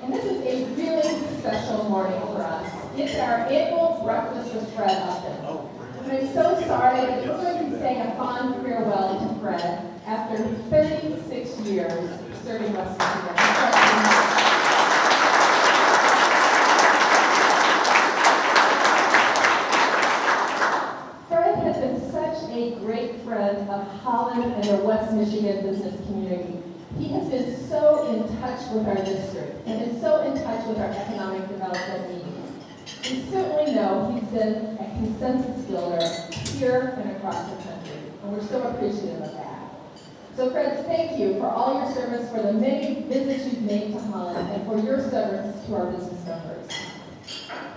And this is a really special morning for us. It's our annual breakfast with Fred Upton. And I'm so sorry, but we're going to be saying a fond farewell to Fred after 36 years serving West Michigan. Fred has been such a great friend of Holland and the West Michigan business community. He has been so in touch with our district and been so in touch with our economic development needs. We certainly know he's been a consensus builder here and across the country, and we're so appreciative of that. So Fred, thank you for all your service, for the many visits you've made to Holland, and for your service to our business members.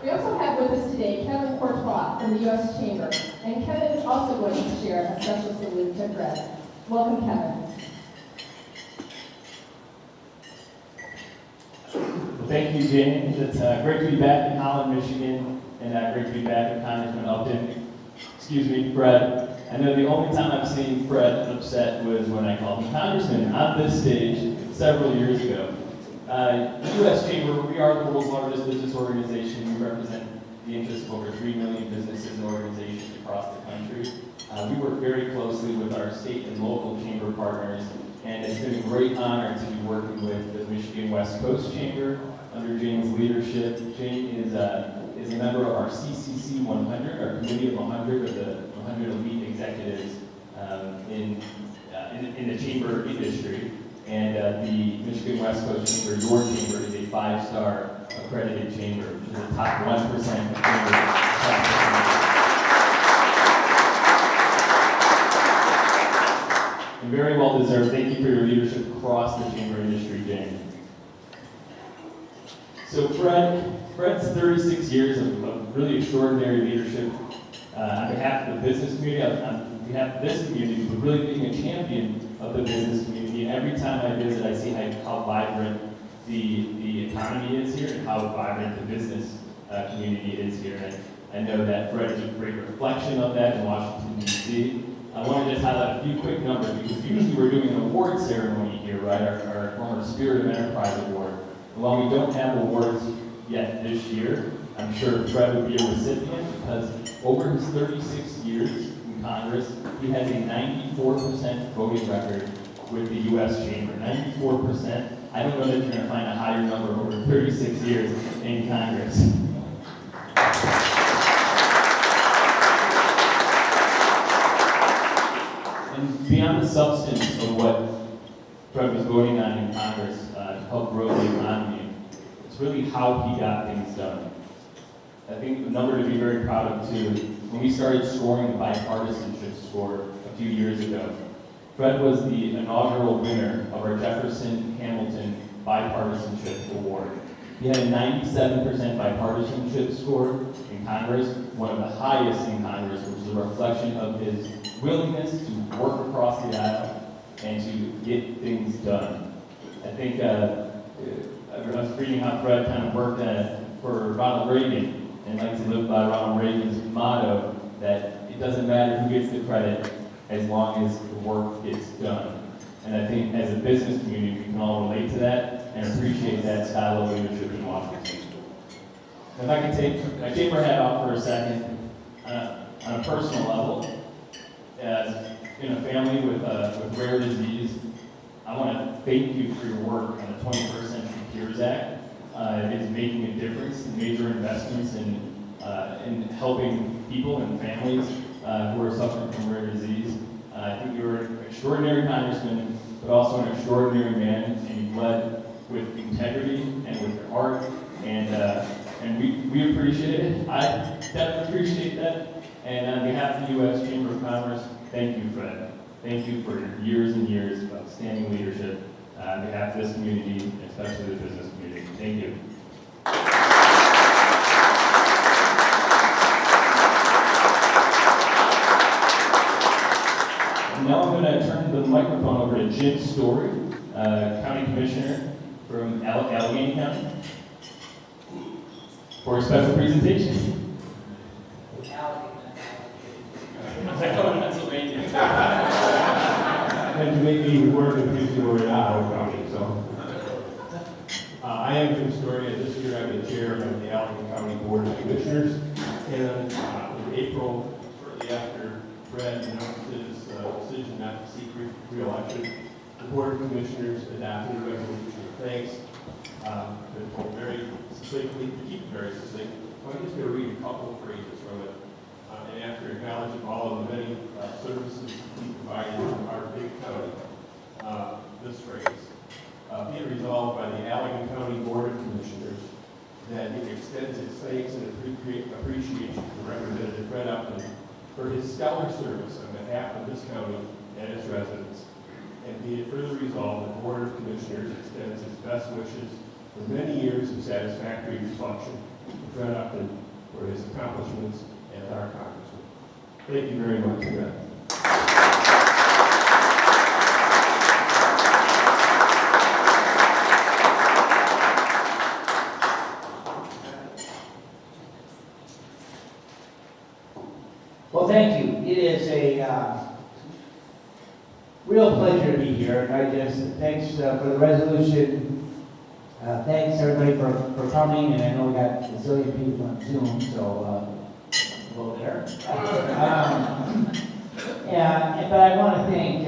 We also have with us today Kevin Courtois from the U.S. Chamber, and Kevin is also going to share a special salute to Fred. Welcome, Kevin. Thank you, James. It's great to be back in Holland, Michigan, and great to be back with Congressman Upton. Excuse me, Fred. I know the only time I've seen Fred upset was when I called him Congressman on this stage several years ago. U.S. Chamber, we are the world's largest business organization. We represent the interests of over 3 million businesses and organizations across the country. We work very closely with our state and local chamber partners, and it's been a great honor to be working with the Michigan West Coast Chamber under James' leadership. James is a member of our CCC 100, our Committee of 100 of the 100 elite executives in the chamber industry. And the Michigan West Coast Chamber, your chamber, is a 5-star accredited chamber, which is the top 1% of chambers. and very well deserved. Thank you for your leadership across the chamber industry, Jane. So Fred's 36 years of really extraordinary leadership on behalf of the business community, on behalf of this community, but really being a champion of the business community. And every time I visit, I see how vibrant the economy is here and how vibrant the business community is here. And I know that Fred is a great reflection of that in Washington, D.C. I want to just highlight a few quick numbers, because usually we're doing an award ceremony here, right? Our former Spirit of Enterprise Award. And while we don't have awards yet this year, I'm sure Fred would be a recipient, because over his 36 years in Congress, he has a 94% voting record with the U.S. Chamber. 94%. I don't know that you're going to find a higher number over 36 years in Congress. And beyond the substance of what Fred was voting on in Congress to help grow the economy, it's really how he got things done. I think the number to be very proud of too, when we started scoring the bipartisanship score a few years ago, Fred was the inaugural winner of our Jefferson-Hamilton Bipartisanship Award. He had a 97% bipartisanship score in Congress, one of the highest in Congress, which is a reflection of his willingness to work across the aisle and to get things done. I think I was reading how Fred kind of worked for Ronald Reagan, and likes to live by Ronald Reagan's motto that it doesn't matter who gets the credit as long as the work gets done. And I think as a business community, we can all relate to that and appreciate that style of leadership in Washington. If I can take my chamber hat off for a second, on a personal level, as in a family with rare disease, I want to thank you for your work on the 21st Century Cures Act. It is making a difference, major investments in helping people and families who are suffering from rare disease. I think you're an extraordinary congressman, but also an extraordinary man, and you've led with integrity and with your heart, and we appreciate it. I definitely appreciate that. And on behalf of the U.S. Chamber of Commerce, thank you, Fred. Thank you for your years and years of outstanding leadership on behalf of this community, especially the business community. Thank you. Now I'm going to turn the microphone over to Jim Story, County Commissioner from Allegheny County, for a special presentation. And to make me work in Houston or in Ottawa County. So, I am Jim Story, and this year I'm the chair of the Allegheny County Board of Commissioners. And in April, shortly after Fred announced his decision not to seek re-election, the Board of Commissioners adopted a resolution of thanks. Been told very succinctly, to keep it very succinct. So I'm just going to read a couple of phrases from it. And after acknowledging all of the many services we provide in our big county, this phrase, be it resolved by the Allegheny County Board of Commissioners that it extends its thanks and appreciation to Representative Fred Upton for his stellar service on behalf of this county and its residents. And be it further resolved that the Board of Commissioners extends its best wishes for many years of satisfactory reflection to Fred Upton for his accomplishments as our Congressman. Thank you very much, Fred. Well, thank you. It is a real pleasure to be here. Thanks for the resolution. Thanks everybody for coming, and I know we got a zillion people on Zoom, so hello there. But I want to thank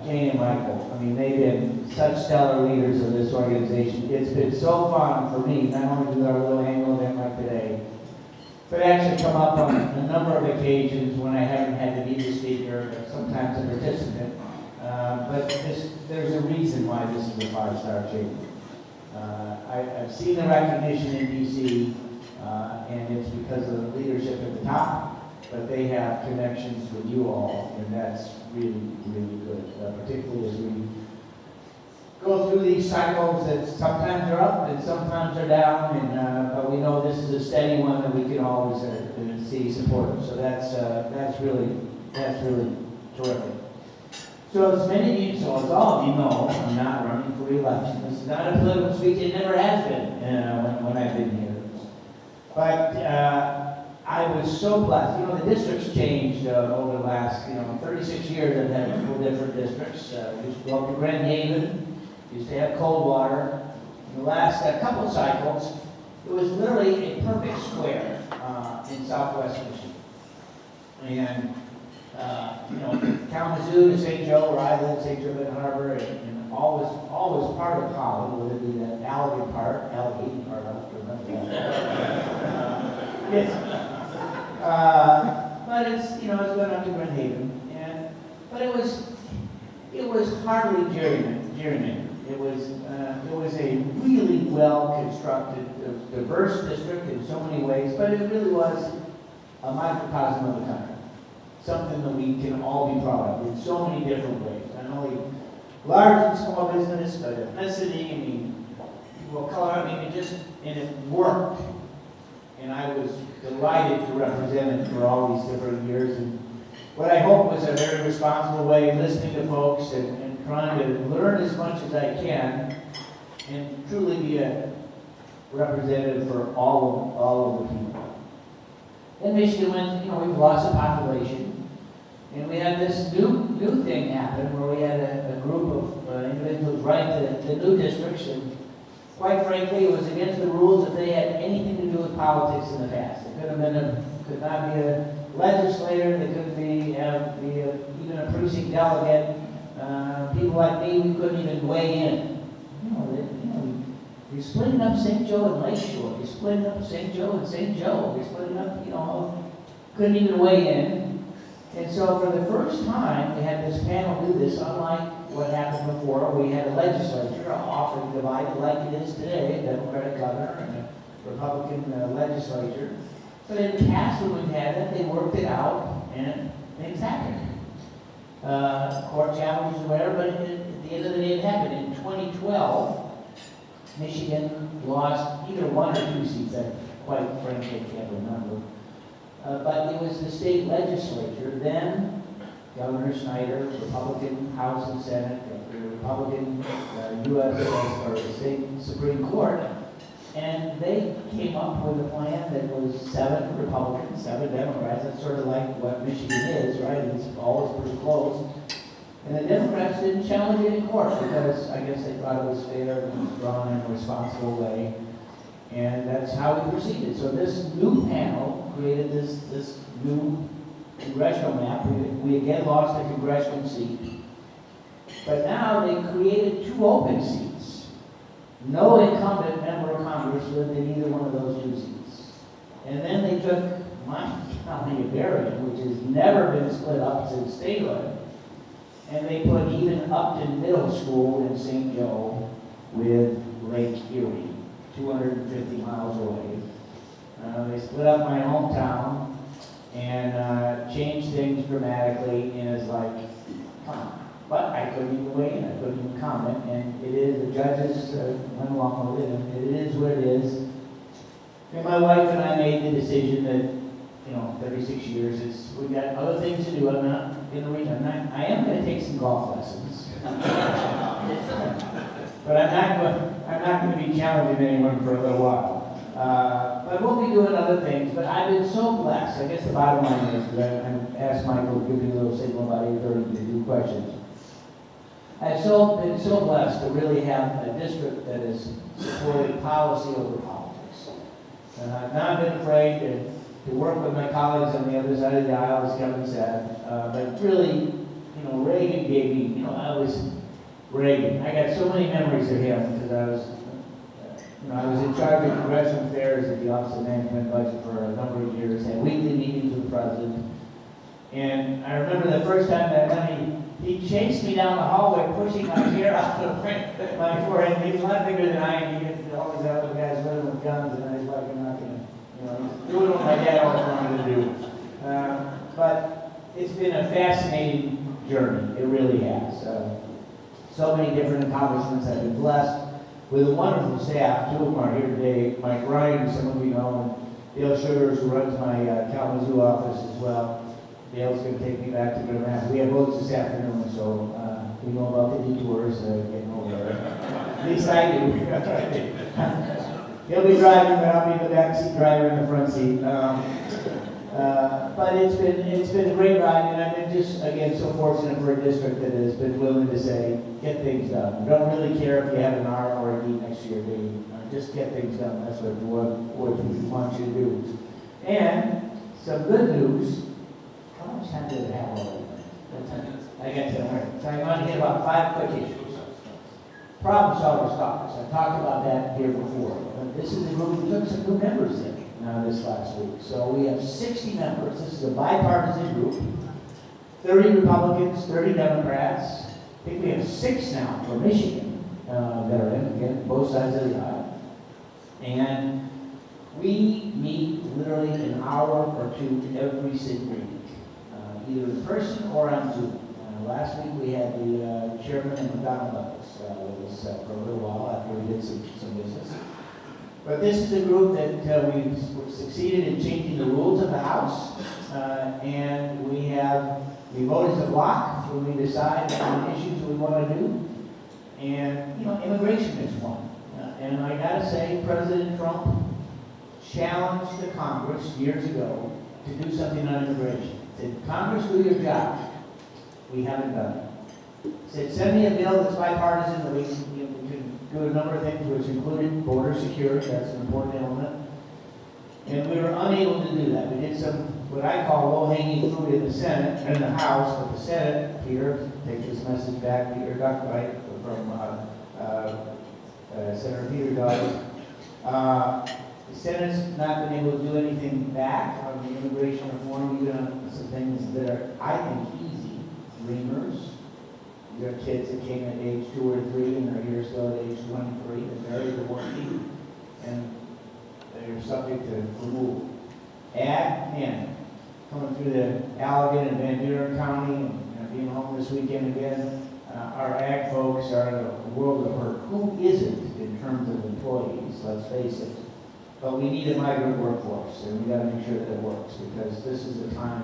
Jane and Michael. I mean, they've been such stellar leaders of this organization. It's been so fun for me, not only do our little annual event like today, but actually come up on a number of occasions when I haven't had to be the speaker, but sometimes a participant. But there's a reason why this is a five-star chamber. I've seen the recognition in DC, and it's because of the leadership at the top, but they have connections with you all, and that's really, really good, particularly as we go through these cycles that sometimes are up and sometimes are down, and but we know this is a steady one that we can always see support. So that's really terrific. So as many of you, so as all of you know, I'm not running for re-election. This is not a political speech. It never has been when I've been here. But I was so blessed. You know, the districts changed over the last 36 years. I've had 4 different districts. Used to go up to Grand Haven. Used to have Coldwater. In the last couple of cycles, it was literally a perfect square in Southwest Michigan. And Kalamazoo to St. Joe, where I live, St. Joe Ben Harbor, and always part of Holland, whether it be that Allegheny part, I don't remember that. But it's it's going up to Grand Haven, but it was hardly gerrymandered. It was a really well constructed, diverse district in so many ways, but it really was a microcosm of the country. Something that we can all be proud of in so many different ways. Not only large and small business, but ethnicity, people of color, it worked. And I was delighted to represent it for all these different years. And what I hope was a very responsible way of listening to folks and trying to learn as much as I can and truly be a representative for all of the people. In Michigan, when we've lost a population, and we had this new thing happen where we had a group of individuals write the new districts, and quite frankly, it was against the rules if they had anything to do with politics in the past. It could not be a legislator, they couldn't be even a precinct delegate. People like me, we couldn't even weigh in. You're splitting up St. Joe and Lakeshore. You're splitting up St. Joe and St. Joe. You're splitting up, couldn't even weigh in. And so for the first time, we had this panel do this, unlike what happened before. We had a legislature often divided like it is today, a Democratic governor and a Republican legislature. But in the past, when we've had it, they worked it out, and things happened. Court challenges or whatever, but at the end of the day, it happened. In 2012, Michigan lost either 1 or 2 seats. I quite frankly can't remember. But it was the state legislature, then Governor Snyder, Republican House and Senate, the Republican U.S. or the state Supreme Court, and they came up with a plan that was 7 Republicans, 7 Democrats. That's sort of like what Michigan is, right? It's always pretty close. And the Democrats didn't challenge it in court because I guess they thought it was fair and was drawn in a responsible way. And that's how we proceeded. So this new panel created this new congressional map. We again lost a congressional seat. But now they created 2 open seats. No incumbent member of Congress lived in either one of those 2 seats. And then they took my county of Berrien, which has never been split up since statehood, and they put even Upton Middle School in St. Joe with Lake Erie, 250 miles away. They split up my hometown and changed things dramatically, and it's like, come on. But I couldn't even weigh in, I couldn't even comment, and it is, the judges went along with it, and it is what it is. And my wife and I made the decision that, 36 years, we've got other things to do. I'm not going to read, I am going to take some golf lessons. But I'm not going to be challenging anyone for a little while. But we'll be doing other things. But I've been so blessed. I guess the bottom line is that I asked Michael to give me a little signal about 8:30 to do questions. I've been so blessed to really have a district that has supported policy over politics. I've not been afraid to work with my colleagues on the other side of the aisle, as Kevin said. But really, Reagan gave me, Reagan. I got so many memories of him because I was in charge of congressional affairs at the Office of Management and Budget for a number of years, had weekly meetings with the president. And I remember the first time that I met he chased me down the hallway, pushing my hair out of my forehead. He was a lot bigger than I am. He gets always out with guys living with guns, and I was like, I'm not going to, doing what my dad always wanted to do. it's been a fascinating journey. It really has. So many different accomplishments. I've been blessed with a wonderful staff. Two of them are here today. Mike Ryan, who some of you know, and Dale Sugars, who runs my Kalamazoo office as well. Dale's going to take me back to Grand Rapids. We have votes this afternoon, so we know about the detours getting over there. At least I do. He'll be driving, but I'll be the backseat driver in the front seat. But it's been a great ride, and I've been just, again, so fortunate for a district that has been willing to say, get things done. We don't really care if you have an R or a D next to your name. Just get things done. That's what we want you to do. And some good news. How much time did it have already? I got 10 minutes. So I'm going to hit about 5 quick issues. Problem Solvers Caucus. I talked about that here before. This is a group we took some new members in this last week. So we have 60 members. This is a bipartisan group. 30 Republicans, 30 Democrats. I think we have 6 now for Michigan that are in, again, both sides of the aisle. And we meet literally an hour or two every single week, either in person or on Zoom. Last week we had the chairman of McDonald with us for a little while after we did some business. But this is a group that we've succeeded in changing the rules of the House, and we vote as a block when we decide on issues we want to do. And, you know, immigration is one. And I got to say, President Trump challenged the Congress years ago to do something on immigration. Said, Congress, do your job. We haven't done it. Said, send me a bill that's bipartisan that we can do a number of things, which included border security. That's an important element. And we were unable to do that. We did some, what I call low-hanging fruit in the Senate, in the House, but the Senate, Peter, take this message back, Peter Duckwright from Senator Peter Dodd. The Senate's not been able to do anything back on the immigration reform, even on some things that are, I think, easy. Dreamers. You have kids that came at age 2 or 3 and are here still at age 23. They're married or working, and they're subject to removal. Ag, man, coming through the Allegan and Van Buren County and being home this weekend again, our ag folks are in a world of hurt. Who isn't in terms of employees, let's face it. But we need a migrant workforce, and we got to make sure that it works, because this is the time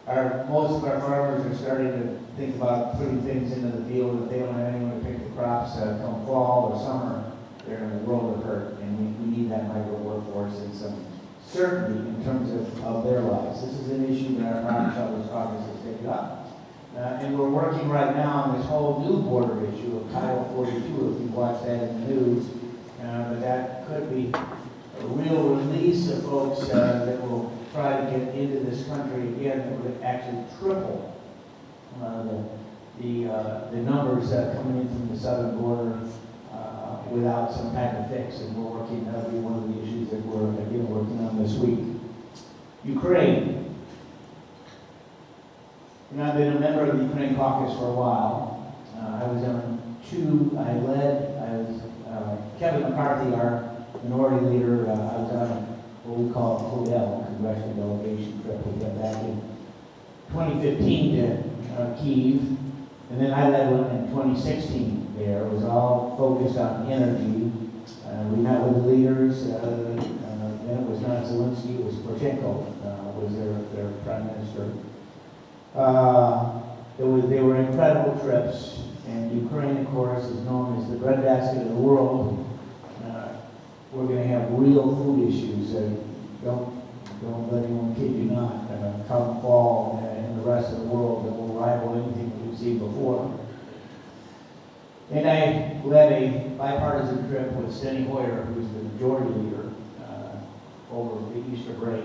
that most of our farmers are starting to think about putting things into the field. If they don't have anyone to pick the crops come fall or summer, they're in a world of hurt, and we need that migrant workforce and some certainty in terms of their lives. This is an issue that our Problem Solvers Caucus has taken up. And we're working right now on this whole new border issue of Title 42, if you watch that in the news. But that could be a real release of folks that will try to get into this country again, that would actually triple the numbers coming in from the southern border without some type of fix. And we're working, that'll be one of the issues that we're again working on this week. Ukraine. You know, I've been a member of the Ukraine caucus for a while. I was on Kevin McCarthy, our minority leader, I was on what we call a Hodel congressional delegation trip. We got back in 2015 to Kyiv, and then I led one in 2016 there. It was all focused on energy. We met with the leaders, then it was not Zelensky, it was Poroshenko, was their prime minister. They were incredible trips, and Ukraine, of course, is known as the breadbasket of the world. We're going to have real food issues. Don't let anyone kid you not. Come fall in the rest of the world that will rival anything we've seen before. And I led a bipartisan trip with Steny Hoyer, who's the majority leader, over the Easter break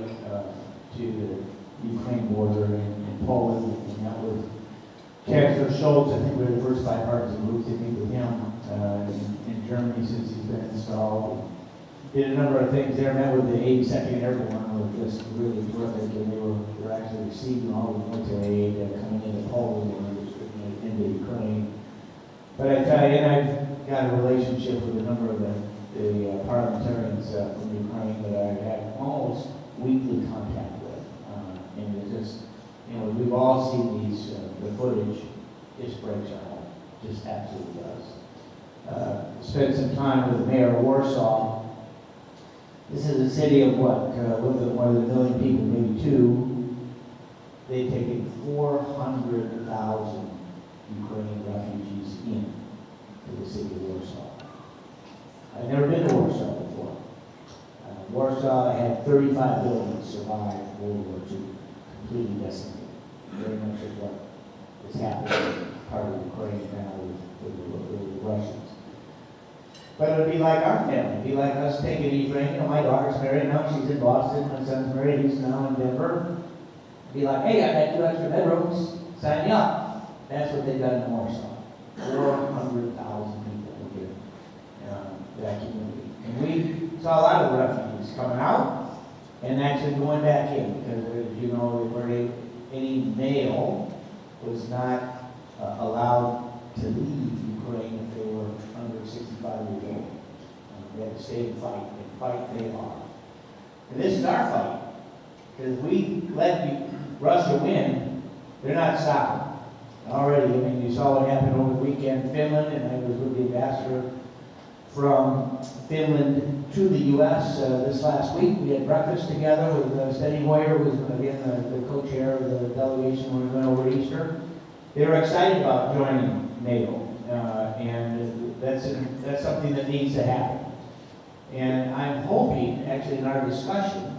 to the Ukraine border in Poland. We met with Chancellor Schultz. I think we were the first bipartisan group to meet with him in Germany since he's been installed. Did a number of things there. Met with the 82nd Airborne, who were just really terrific, and they were actually receiving all the military aid coming into Poland and distributing it into Ukraine. But I tell you, and I've got a relationship with a number of the parliamentarians from Ukraine that I have almost weekly contact with, and it's just You know, we've all seen these, the footage, just breaks our heart, just absolutely does. Spent some time with the mayor of Warsaw. This is a city of what, a little bit more than 1 million people, maybe 2. They've taken 400,000 Ukrainian refugees in to the city of Warsaw. I've never been to Warsaw before. Warsaw had 35 buildings survive World War II, completely decimated. Very much of what is happening in part of Ukraine now with the Russians. But it would be like our family. It'd be like us taking Ukraine. You know, my daughter's married now. She's in Boston. My son's married. He's now in Denver. It'd be like, hey, I got 2 extra bedrooms. Sign me up. That's what they've done in Warsaw. 400,000 people were given that community. And we saw a lot of refugees coming out and actually going back in because, as you know, any male was not allowed to leave Ukraine if they were under 65 years old. They had to stay and fight they are. And this is our fight. Because if we let Russia win, they're not stopping. Already, I mean, you saw what happened over the weekend in Finland, and I was with the ambassador from Finland to the U.S. This last week. We had breakfast together with Steny Hoyer, who was, again, the co-chair of the delegation when we went over Easter. They were excited about joining NATO, and that's something that needs to happen. And I'm hoping, actually in our discussion,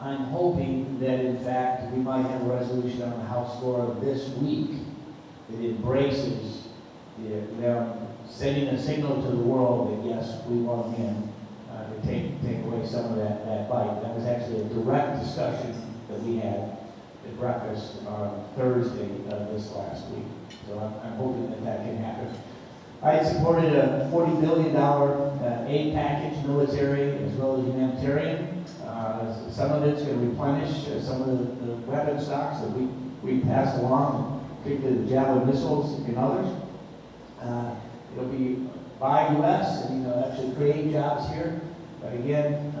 I'm hoping that in fact we might have a resolution on the House floor this week that embraces them sending a signal to the world that yes, we want them to take away some of that fight. That was actually a direct discussion that we had at breakfast on Thursday this last week. So I'm hoping that can happen. I supported a $40 billion aid package, military as well as humanitarian. Some of it's going to replenish some of the weapon stocks that we passed along, particularly the Javelin missiles and others. It'll be by U.S. and actually create jobs here. But again,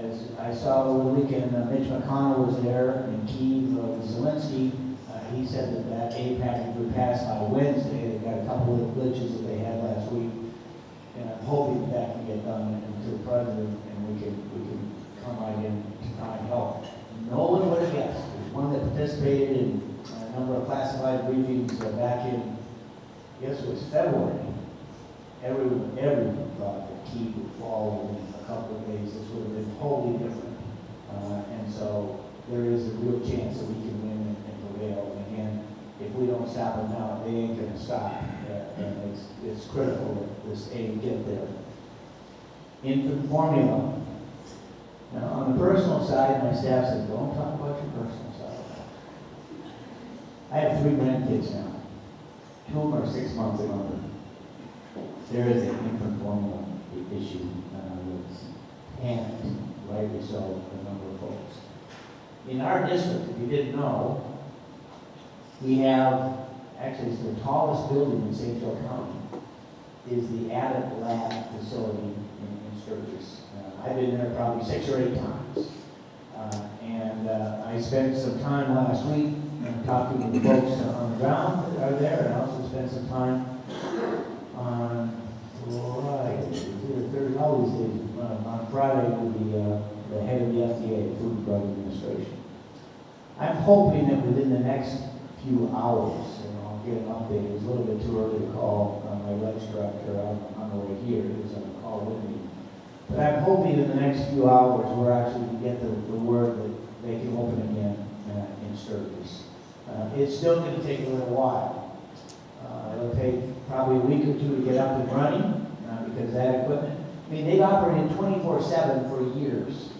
as I saw over the weekend, Mitch McConnell was there in Kyiv with Zelensky. He said that aid package would pass by Wednesday. They got a couple of glitches that they had last week. And I'm hoping that can get done to the president and we can come right in to try and help. No one would have guessed. There's one that participated in a number of classified briefings back in, I guess it was February. Everyone thought that Kyiv would fall within a couple of days. This would have been totally different. And so there is a real chance that we can win and prevail. And again, if we don't stop them now, they ain't going to stop. And it's critical that this aid get there. Infant formula. Now, on the personal side, my staff said, don't talk about your personal side. I have 3 grandkids now. 2 of them are 6 months and under. There is an infant formula issue that's panicked, rightly so, for a number of folks. In our district, if you didn't know, we have, actually it's the tallest building in St. Joe County, is the Abbott Lab facility in Sturgis. I've been there probably 6 or 8 times. And I spent some time last week talking with the folks on the ground that are there, and I also spent some time on Friday with the head of the FDA, Food and Drug Administration. I'm hoping that within the next few hours, and I'll get an update. It was a little bit too early to call my Regs director on the way here. He was on the call with me. But I'm hoping in the next few hours we're actually going to get the word that they can open again in Sturgis. It's still going to take a little while. It'll take probably a week or 2 to get up and running because that equipment, I mean, they've operated 24/7 for years.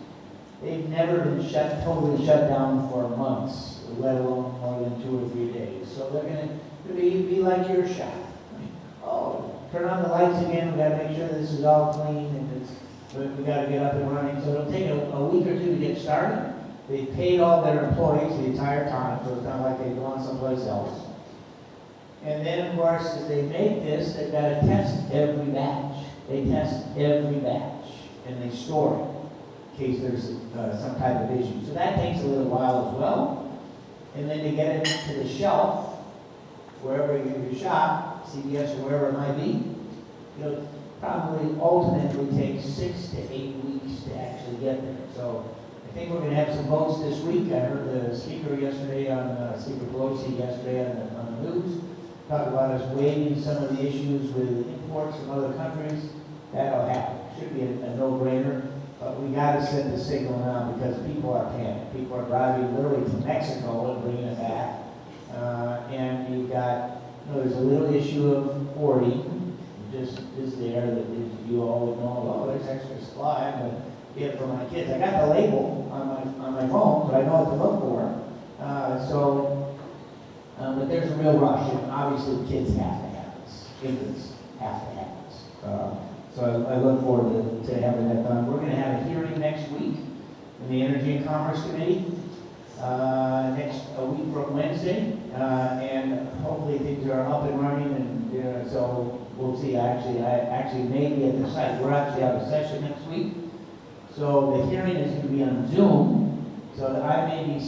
They've never been totally shut down for months, let alone more than 2 or 3 days. So they're going to be like your shop. I mean, turn on the lights again. We got to make sure this is all clean, and we got to get up and running. So it'll take a week or 2 to get started. They paid all their employees the entire time, so it's not like they've gone someplace else. And then, of course, as they make this, they've got to test every batch. They test every batch, and they store it in case there's some type of issue. So that takes a little while as well. and then to get it to the shelf, wherever you shop, CVS or wherever it might be, it'll probably ultimately take 6 to 8 weeks to actually get there. So I think we're going to have some votes this week. I heard the speaker yesterday Speaker Pelosi yesterday on the news talk about us waiving some of the issues with imports from other countries. That'll happen. Should be a no-brainer. But we got to send the signal now because people are panicked. People are driving literally to Mexico and bringing it back. And you've got, there's a little issue of hoarding, just is there that you all would know, oh, there's extra supply, I'm going to get it for my kids. I got the label on my phone, but I know what to look for. But there's a real rush, and obviously the kids have to have this. Infants have to have this. So I look forward to having that done. We're going to have a hearing next week in the Energy and Commerce Committee, a week from Wednesday, and hopefully things are up and running, and so we'll see. I actually may be at the site. We're actually out of session next week, so the hearing is going to be on Zoom. So that I may be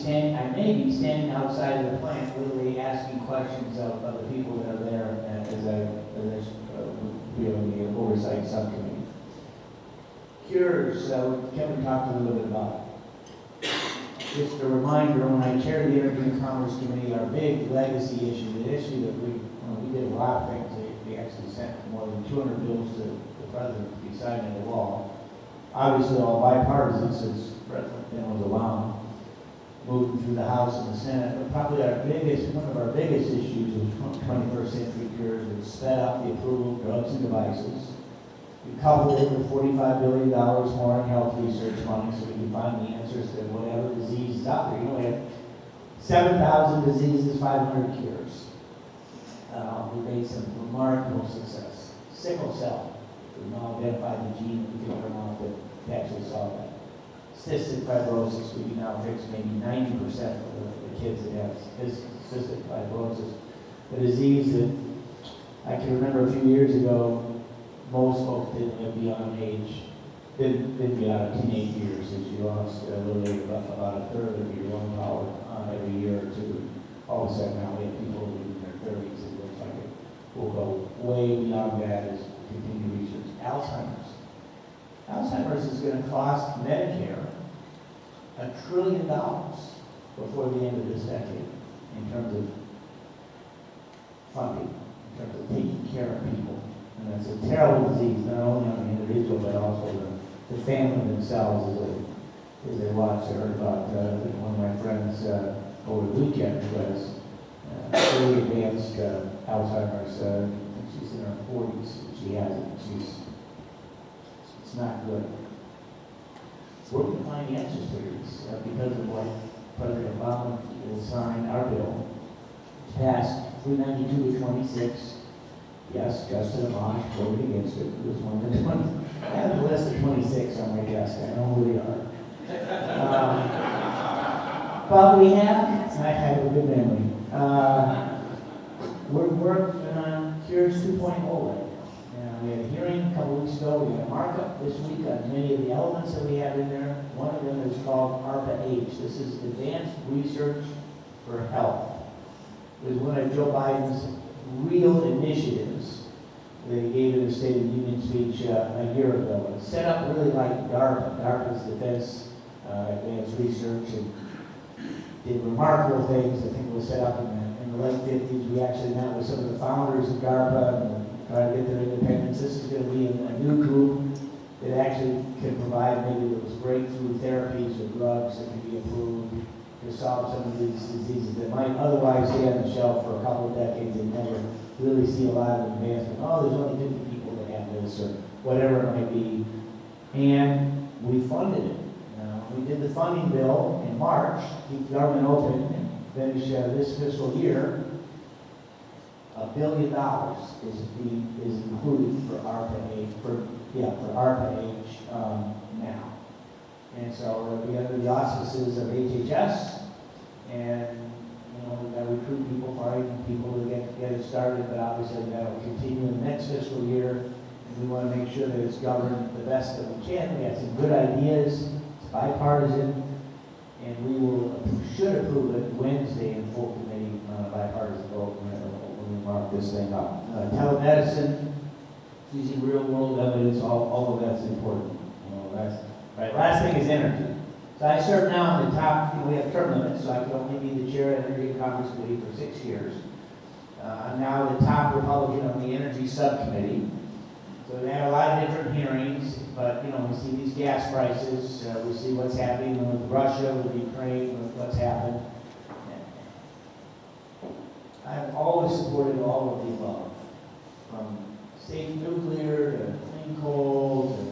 standing outside of the plant, literally asking questions of the people that are there as I be on the oversight subcommittee. Cures, Kevin talked a little bit about it. Just a reminder, when I chaired the Energy and Commerce Committee, our big legacy issue, the issue that we did a lot of things. We actually sent more than 200 bills to the president to be signed into law. Obviously, all bipartisan, since President then was around, moving through the House and the Senate. But probably one of our biggest issues is 21st century cures that sped up the approval of drugs and devices. We coupled it with $45 billion more in health research money so we can find the answers to whatever disease is out there. We have 7,000 diseases, 500 cures. We made some remarkable success. Sickle cell, we've now identified the gene that we can bring out that actually solve that. Cystic fibrosis, we can now fix maybe 90% of the kids that have cystic fibrosis. A disease that I can remember a few years ago, most folks didn't live beyond age, didn't get out of teenage years, as you lost literally about a third of your lung power every year or two. All of a sudden now we have people who are in their 30s. It looks like it will go way beyond that as continued research. Alzheimer's is going to cost Medicare $1 trillion before the end of this decade in terms of funding, in terms of taking care of people. And that's a terrible disease, not only on the individual, but also the family themselves as they watch. I heard about one of my friends over the weekend who has early advanced Alzheimer's. I think she's in her 40s. She has it. It's not good. So we're going to find the answers to these because of what President Obama will sign our bill. It's passed 392 to 26. Yes, Justin Amash voted against it. It was one of the 20. I have a list of 26 on my desk. I know who they are. But we have, I have a good memory. We're working on Cures 2.0 right now. We had a hearing a couple weeks ago. We got a markup this week on many of the elements that we have in there. One of them is called ARPA-H. This is Advanced Research for Health. It was one of Joe Biden's real initiatives that he gave in the State of the Union speech a year ago. It's set up really like DARPA. DARPA's Defense Advanced Research, and did remarkable things. I think it was set up in the late 50s. We actually met with some of the founders of DARPA and try to get their independence. This is going to be a new group that actually can provide maybe those breakthrough therapies or drugs that can be approved to solve some of these diseases that might otherwise stay on the shelf for a couple of decades and never really see a lot of advancement. Oh, there's only 50 people that have this or whatever it might be. And we funded it. We did the funding bill in March, keep the government open, and finish this fiscal year. $1 billion is included for ARPA-H now. And so it'll be under the auspices of HHS, and we've got to recruit people, find people to get it started, but obviously that'll continue in the next fiscal year, and we want to make sure that it's governed the best that we can. We have some good ideas, it's bipartisan, and we should approve it Wednesday in full committee on a bipartisan vote when we mark this thing up. Telemedicine, using real world evidence, all of that's important. That's right. Last thing is energy. So I serve now on the top, we have term limits, so I can only be the chair of the Energy and Congress Committee for 6 years. I'm now the top Republican on the Energy Subcommittee. So we had a lot of different hearings, but we see these gas prices, we see what's happening with Russia, with Ukraine, with what's happened. I've always supported all of the above, from safe nuclear to clean coal to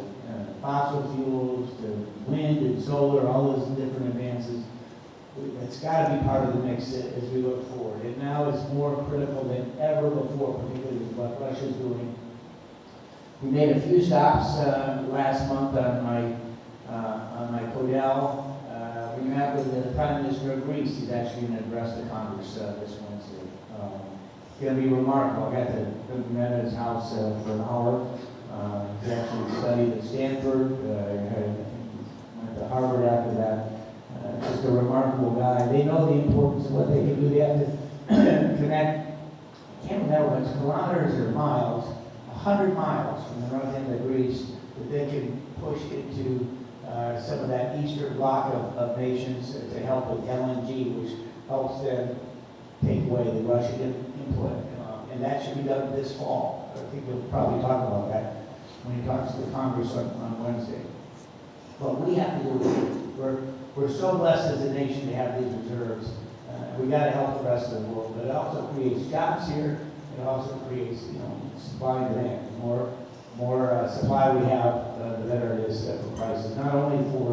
fossil fuels to wind and solar, all those different advances. It's got to be part of the mix as we look forward. And now it's more critical than ever before, particularly with what Russia's doing. We made a few stops last month on my Codell. We met with the Prime Minister of Greece. He's actually going to address the Congress this Wednesday. It's going to be remarkable. I got to met at his house for an hour. He actually studied at Stanford. Went to Harvard after that. Just a remarkable guy. They know the importance of what they can do. They have to connect, I can't remember if it's kilometers or miles, 100 miles from the north end of Greece, that they can push into some of that eastern bloc of nations to help with LNG, which helps them take away the Russian input. And that should be done this fall. I think we'll probably talk about that when he talks to the Congress on Wednesday. But we have to do it. We're so blessed as a nation to have these reserves. We got to help the rest of the world, but it also creates jobs here. It also creates, supply and demand. The more supply we have, the better it is for prices. Not only for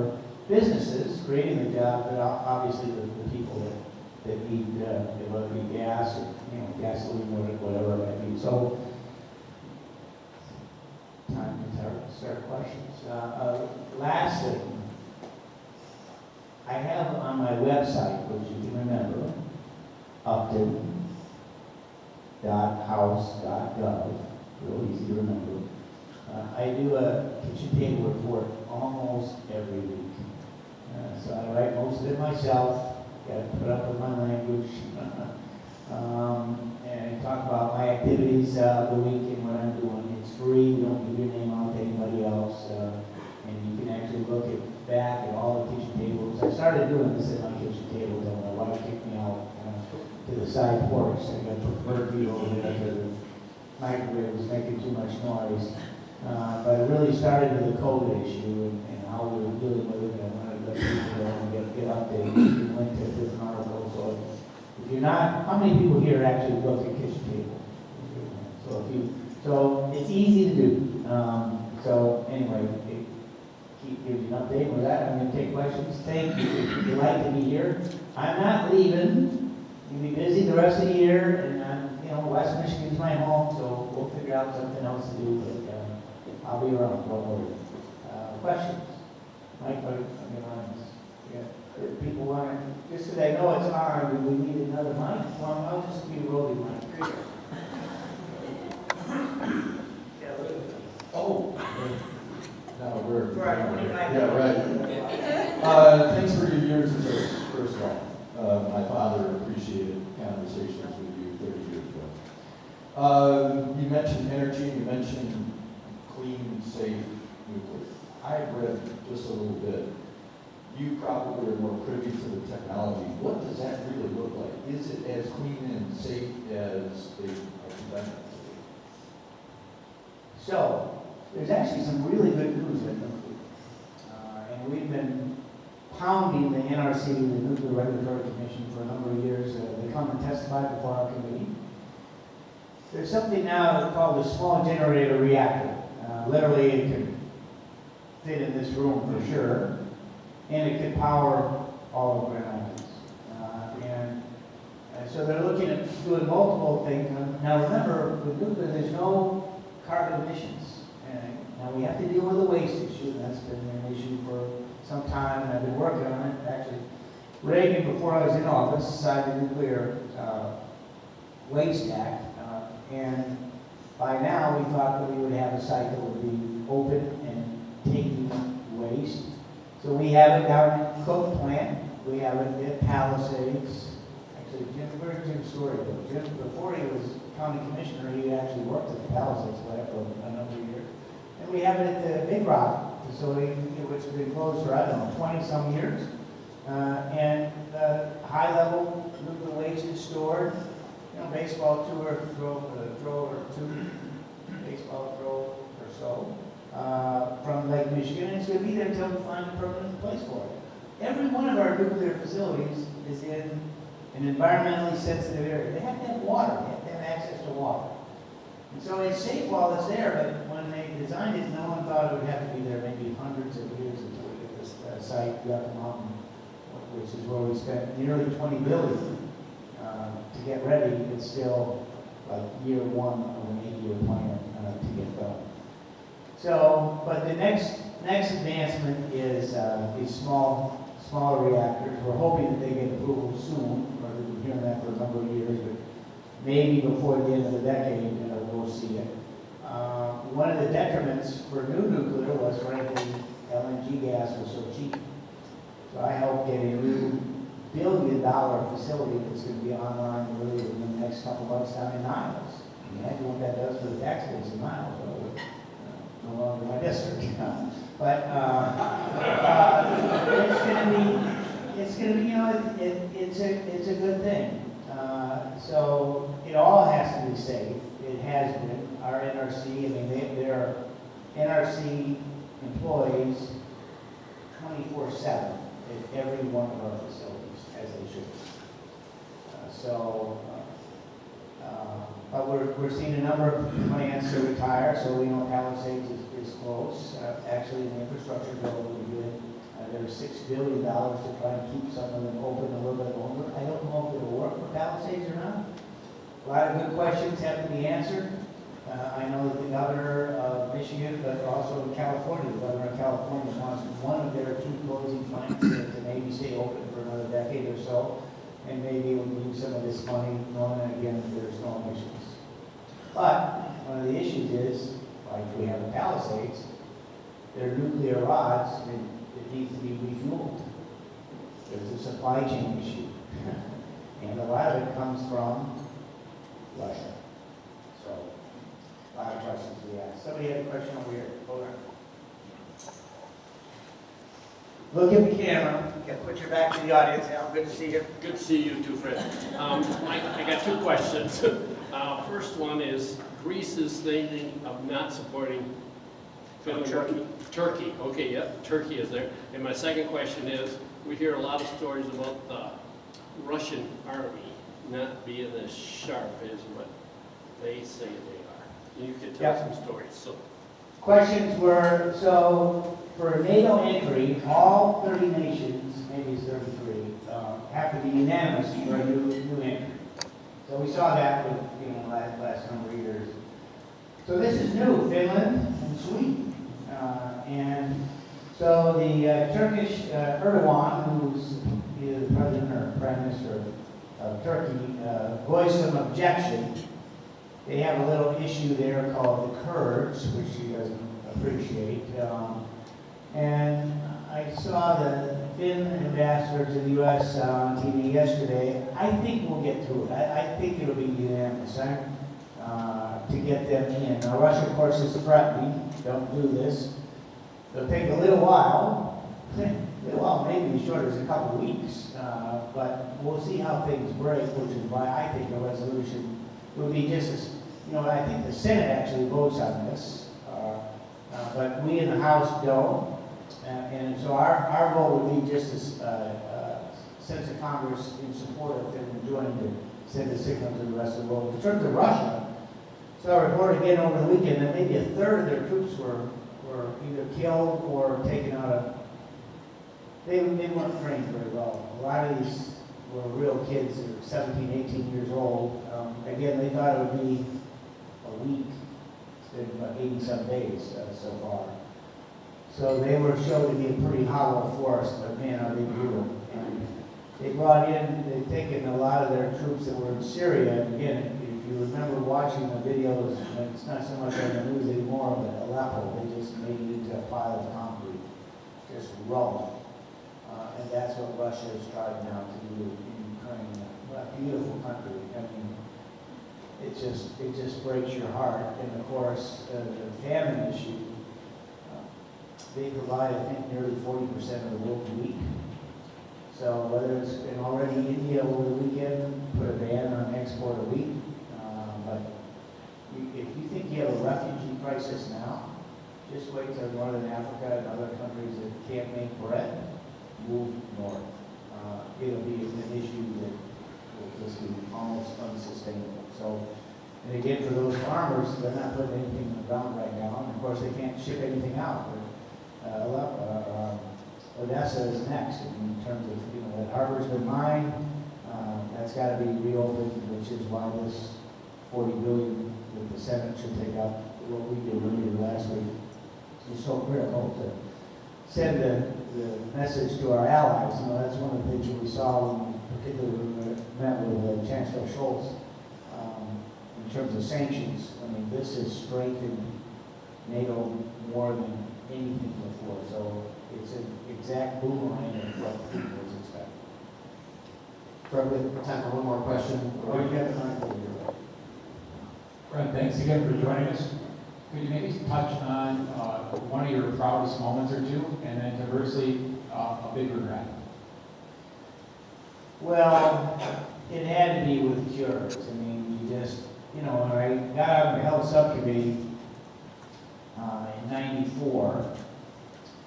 businesses creating the job, but obviously the people that need, whether it be gas or gasoline or whatever it might be. So, time to start questions. Last thing. I have on my website, which you can remember, upton.house.gov, real easy to remember. I do a kitchen table report almost every week. So I write most of it myself, got to put up with my language, and talk about my activities the week and what I'm doing. It's free, we don't give your name out to anybody else, and you can actually look back at all the kitchen tables. I started doing this at my kitchen table, and my wife kicked me out to the side porch. I got the bird feed over there because the microwave was making too much noise. But it really started with the COVID issue and how we were dealing with it, and I wanted to let people know and get updated. You can link to different articles. So if you're not, how many people here actually look at kitchen table? So it's easy to do. So anyway, gives you an update with that. I'm going to take questions. Thank you. If you'd like to be here, I'm not leaving. You'll be busy the rest of the year, and West Michigan's my home, so we'll figure out something else to do. But I'll be around. Don't worry. Questions? Mike, if people want to, just because I know it's on, do we need another mic? Well, I'll just be rolling mic. Oh. No, we're Yeah, right. Thanks for your years of service, first of all. My father appreciated conversations with you 30 years ago. You mentioned energy, you mentioned clean, safe nuclear. I read just a little bit. You probably are more privy to the technology. What does that really look like? Is it as clean and safe as they are presented to be? So, there's actually some really good news with nuclear. And we've been pounding the NRC, the Nuclear Regulatory Commission, for a number of years. They come and testify before our committee. There's something now called a small generator reactor. Literally, it can fit in this room for sure, and it can power all of Grand Rapids. And so they're looking at doing multiple things. Now remember, with nuclear, there's no carbon emissions. Now we have to deal with the waste issue, and that's been an issue for some time, and I've been working on it. Actually, Reagan, before I was in office, signed the Nuclear Waste Act, and by now we thought that we would have a site that would be open and taking waste. So we have it down in Cook Plant, We have it at Palisades. Actually, Jim, where's Jim's story? Jim, before he was county commissioner, he actually worked at the Palisades lab for a number of years. And we have it at the Big Rock facility, which has been closed for, I don't know, 20-some years. And high-level nuclear waste is stored. You know, baseball throw or two, baseball throw or so, from Lake Michigan. And it's going to be there until we find a permanent place for it. Every one of our nuclear facilities is in an environmentally sensitive area. They have to have water. They have to have access to water. And so it's safe while it's there, but when they designed it, no one thought it would have to be there maybe hundreds of years until we get this site, Upton, which is where we spent nearly $20 billion to get ready. It's still like year one of an 8-year plan to get done. So, but the next advancement is smaller reactors. We're hoping that they get approval soon, or we've been hearing that for a number of years, but maybe before the end of the decade, we'll see it. One of the detriments for new nuclear was, frankly, LNG gas was so cheap. So I hope get a new $1 billion facility that's going to be online really within the next couple months down in Niles. Imagine what that does for the tax base in Niles. No longer my district, but it's going to be, you know, it's a good thing. So it all has to be safe. It has been. Our NRC, I mean, they're NRC employees 24/7 at every one of our facilities, as they should be. But we're seeing a number of plans to retire, so we know Palisades is close. Actually, the infrastructure bill will be good. There's $6 billion to try and keep some of them open a little bit longer. I don't know if it'll work for Palisades or not. A lot of good questions have to be answered. I know that the governor of Michigan, but also in California, the governor of California wants one of their 2 closing plants to maybe stay open for another decade or so, and maybe we'll use some of this money, knowing again that there's no emissions. But one of the issues is, like we have in Palisades, their nuclear rods, it needs to be refueled. There's a supply chain issue, and a lot of it comes from Russia. So, a lot of questions we ask. Somebody had a question over here. Hold on. Look at the camera. Put your back to the audience. Al, good to see you. Good to see you too, Fred. I got 2 questions. First one is, Greece is thinking of not supporting Finland. Turkey. Okay, yep, Turkey is there. And my second question is, we hear a lot of stories about the Russian army not being as sharp as what they say they are. You could tell some stories. So, questions were, so for NATO entry, all 30 nations, maybe it's 33, have to be unanimous for a new entry. So we saw that with, last number of years. So this is new, Finland and Sweden. And so the Turkish Erdogan, who's either the president or prime minister of Turkey, voiced some objection. They have a little issue there called the Kurds, which he doesn't appreciate. And I saw the Finn ambassador to the U.S. on TV yesterday. I think we'll get through it. I think it'll be unanimous to get them in. Now, Russia, of course, is threatening. Don't do this. It'll take a little while. Maybe as short as a couple weeks. But we'll see how things break, which is why I think a resolution would be just as, I think the Senate actually votes on this. But we in the House don't. And so our vote would be just as sense of Congress in support of them joining to send a signal to the rest of the world. In terms of Russia, so I reported again over the weekend that maybe 1/3 of their troops were either killed or taken out of. They weren't trained very well. A lot of these were real kids that were 17, 18 years old. Again, they thought it would be a week. It's been about 80-some days so far. So they were shown to be a pretty hollow force, but man, are they brutal. And they brought in, they've taken a lot of their troops that were in Syria. And again, if you remember watching the videos, it's not so much on the news anymore, but Aleppo, they just made it into a pile of concrete, just rolling. And that's what Russia is trying now to do in Ukraine. What a beautiful country. I mean, it just breaks your heart. And of course, the famine issue, they provide, I think, nearly 40% of the world's wheat. So whether it's been already India over the weekend, put a ban on export of wheat. But if you think you have a refugee crisis now, just wait till Northern Africa and other countries that can't make bread, move north. It'll be an issue that will just be almost unsustainable. So, and again, for those farmers, they're not putting anything in the ground right now, and of course they can't ship anything out. Odessa is next in terms of, that harbor's been mined. That's got to be reopened, which is why this $40 billion that the Senate should take up, what we did earlier last week, is so critical to send the message to our allies. That's one of the things that we saw when, particularly when we met with Chancellor Scholz in terms of sanctions. I mean, this has strengthened NATO more than anything before. So it's an exact boomerang of what people was expecting. Fred, we have time for one more question. Oh, you got the mic over here. Fred, thanks again for joining us. Could you maybe touch on one of your proudest moments or two, and then conversely, a big regret? Well, it had to be with cures. I mean, you just, when I got out of the health subcommittee in '94,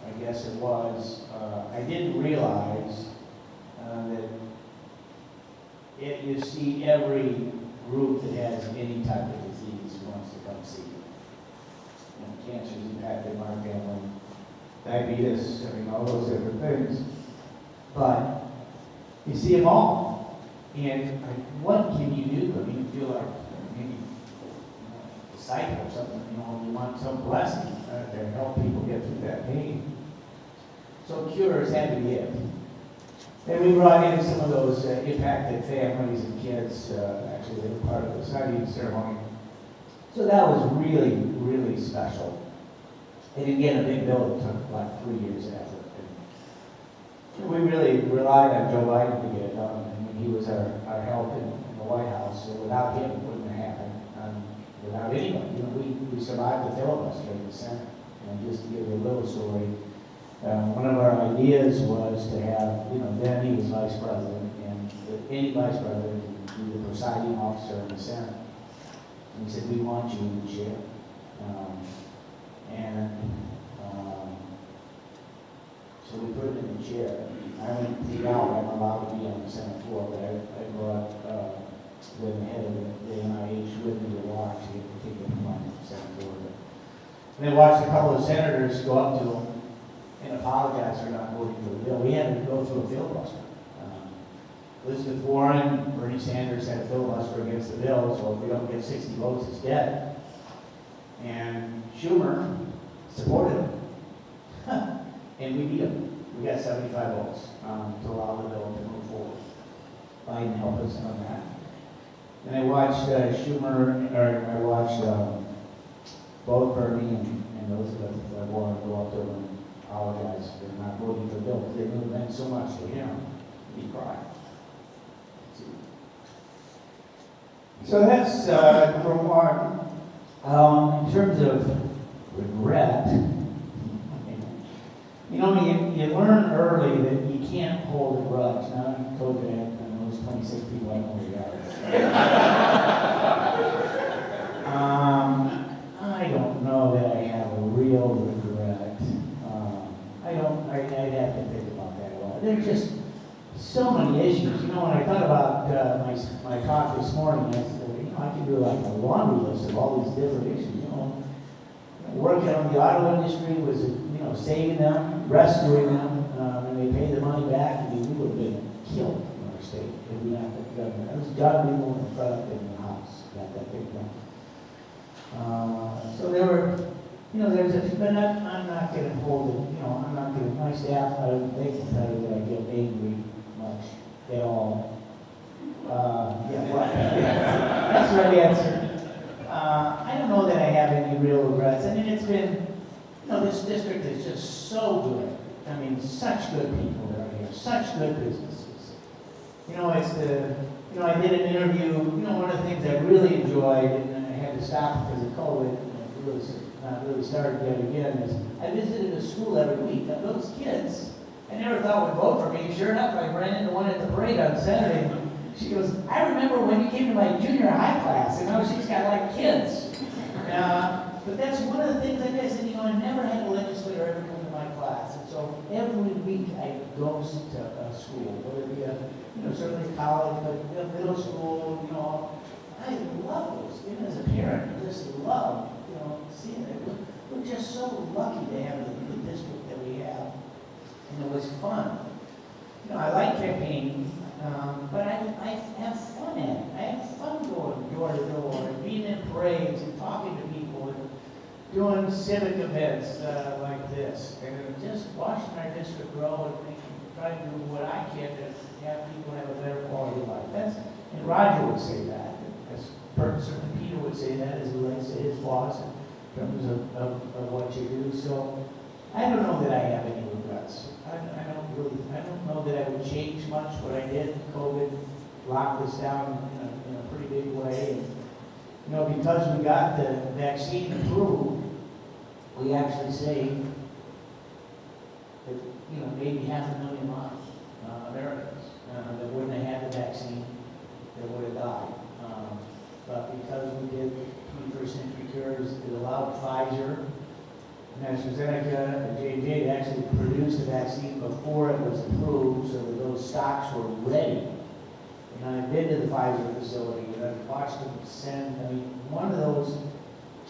I guess it was, I didn't realize that you see every group that has any type of disease wants to come see you. Cancer's impacted my family, diabetes, all those different things. But you see them all. And what can you do? I mean, you feel like maybe a disciple or something, you want some blessing to help people get through that pain. So cures had to be it. Then we brought in some of those impacted families and kids. Actually, they were part of the signing ceremony. So that was really, really special. And again, a big bill that took like 3 years after. And we really relied on Joe Biden to get it done. I mean, he was our help in the White House. So without him, it wouldn't have happened. Without anybody. We survived the filibuster in the Senate. And just to give you a little story, one of our ideas was to have, then he was vice president, and any vice president would be the presiding officer in the Senate. And he said, we want you in the chair. So we put him in the chair. I went to the hour, I'm allowed to be on the Senate floor, but I brought the head of the NIH with me to watch. He had to take him on the Senate floor. And I watched a couple of senators go up to him and apologize for not voting for the bill. We had to go through a filibuster. Elizabeth Warren, Bernie Sanders had a filibuster against the bill, so if we don't get 60 votes, it's dead. And Schumer supported him. And we beat him. We got 75 votes to allow the bill to move forward. Biden helped us on that. And I watched I watched both Bernie and Elizabeth Warren go up to him and apologize for not voting for the bill, because they knew it meant so much to him. He cried. So that's number one. In terms of regret, you learn early that you can't hold a grudge. Now, I told you that, and those 26 people I know who I don't know that I have a real regret. I'd have to think about that a lot. There's just so many issues. When I thought about my talk this morning, I said, I can do like a laundry list of all these different issues. Working on the auto industry was, saving them, rescuing them, and they paid the money back. I mean, we would have been killed in our state if we not the government. It was John Beagle in front of in the house got that big done. So there were, there's a, but I'm not going to hold it. I'm not going to. My staff, they can tell you that I get angry much at all. That's the right answer. I don't know that I have any real regrets. I mean, it's been, this district is just so good. I mean, such good people that are they're such good businesses. You know, it's the, you know, I did an interview, you know, one of the things I really enjoyed, and I had to stop because of COVID, and really, not really started yet again, is I visited a school every week. Now, those kids, I never thought would vote for me. Sure enough, I ran into one at the parade on Saturday. She goes, I remember when you came to my junior high class, and now she's got like kids. But that's one of the things I guess, and you know, I never had a legislator ever come to my class. And so every week I go to a school, whether it be a, you know, certainly college, but you know, middle school, you know, I love those. Even as a parent, I just love, you know, seeing it. We're just so lucky to have the district that we have. And it was fun. You know, I like campaigning, but I have fun at it. I have fun going door to door and being in parades and talking to people and doing civic events like this. And just watching our district grow and trying to do what I can to have people have a better quality of life. That's, and Roger would say that. Certainly Peter would say that as he relates to his boss in terms of what you do. So I don't know that I have any regrets. I don't know that I would change much what I did. COVID locked us down in a pretty big way. And, you know, because we got the vaccine approved, we actually saved, you know, maybe 500,000 lives, Americans that wouldn't have had the vaccine, that would have died. But because we did 21st century cures, it allowed Pfizer, and AstraZeneca, and J&J to actually produce the vaccine before it was approved, so that those stocks were ready. And I've been to the Pfizer facility, and I've watched them send, I mean, one of those,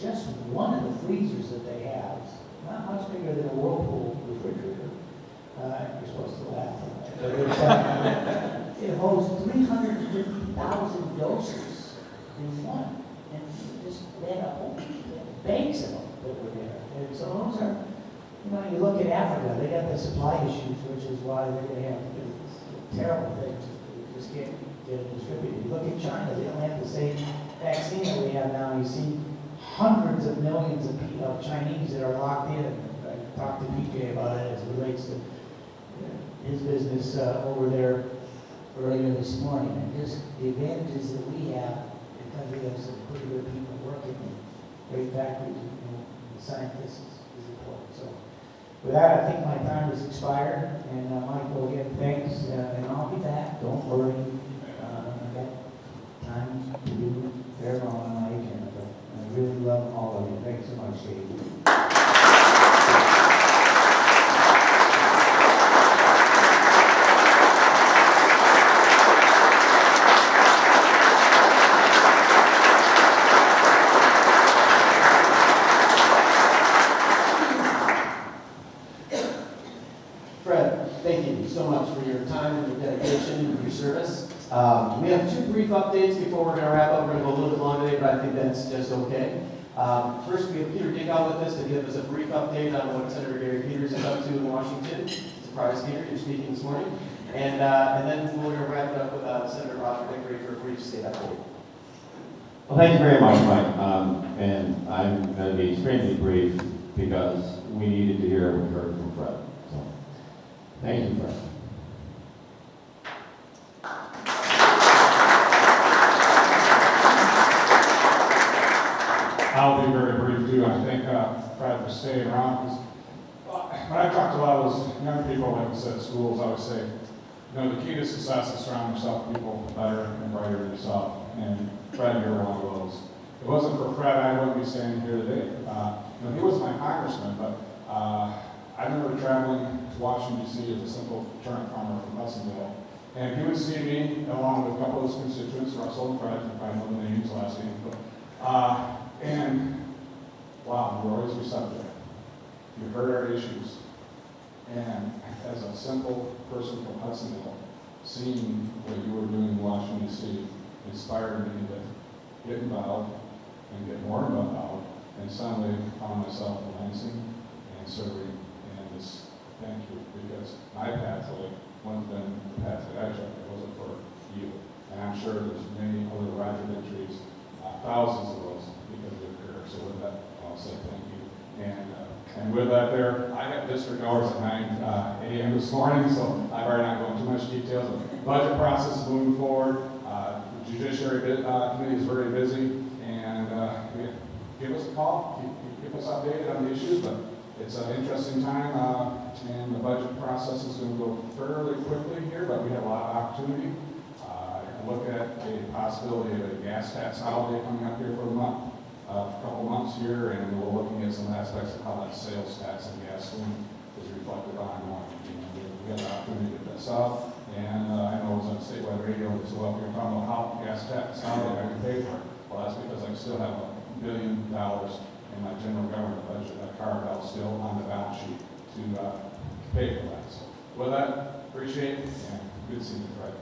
just one of the freezers that they have, not much bigger than a Whirlpool refrigerator. You're supposed to laugh. But it's, it holds 350,000 doses in one. And just, they had banks of them that were there. And so those are, you know, you look at Africa, they got the supply issues, which is why they're going to have terrible things. You just can't get it distributed. You look at China, they don't have the same vaccine that we have now. You see hundreds of millions of Chinese that are locked in. I talked to PJ about it as it relates to his business over there earlier this morning. And just the advantages that we have, because we have some pretty good people working in great factories, you know, the scientists is important. So with that, I think my time has expired. And Michael, again, thanks. And I'll be back. Don't worry. I've got time to do very well on my agenda. But I really love all of you. Thanks so much, Dave. We have two brief updates before we're going to wrap up. We're going to go a little bit long today, but I think that's just okay. First, we have Peter Dinkow with us to give us a brief update on what Senator Gary Peters is up to in Washington. Surprise, Peter, you're speaking this morning. And then we're going to wrap it up with Senator Roger Vickery for a brief state update. Well, thank you very much, Mike. And I'm going to be extremely brief because we needed to hear what we heard from Fred. So, thank you, Fred. I'll be very brief too. I thank Fred for staying around. When I talk to a lot of those young people, like I said, at schools, I would say, you know, the key to success is surround yourself with people better and brighter than yourself. And Fred, you're one of those. If it wasn't for Fred, I wouldn't be standing here today. You know, he wasn't my congressman, but I remember traveling to Washington, D.C. as a simple turnip farmer from Hudsonville. And he would see me, along with a couple of his constituents, Russell and Fred, if I know the names, last name. And wow, you're always receptive. You heard our issues. And as a simple person from Hudsonville, seeing what you were doing in Washington, D.C. inspired me to get involved and get more involved. And suddenly I found myself in Lansing and serving. And just thank you, because my pathway wouldn't have been the path that I took if it wasn't for you. And I'm sure there's many other Roger Vickeries, thousands of those, because of your career. So with that, I'll say thank you. And And with that there, I have district hours at 9 a.m. this morning, so I've already not gone too much details. The budget process is moving forward. The Judiciary Committee is very busy, and give us a call, keep us updated on the issues, but it's an interesting time, and the budget process is going to go fairly quickly here, but we have a lot of opportunity. Look at a possibility of a gas tax holiday coming up here for a month, a couple months here, and we're looking at some aspects of how that sales tax and gasoline is reflected on. We have an opportunity to get this up, and I know it was on statewide radio as well. You're talking about how gas tax holiday I can pay for it. Well, that's because I still have $1 billion in my general government budget that carved out still on the balance sheet to pay for that. So with that, appreciate it, and good seeing you, Fred.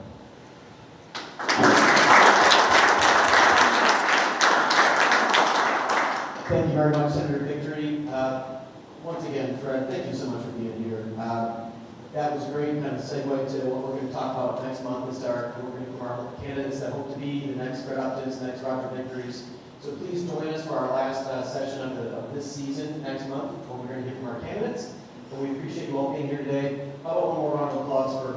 Thank you very much, Senator Victory. Once again, Fred, thank you so much for being here. That was a great kind of segue to what we're going to talk about next month is we're going to from our candidates that hope to be the next Fred Uptons, the next Roger Victories. So please join us for our last session of this season next month, when we're going to hear from our candidates. And we appreciate you all being here today. How about one more round of applause for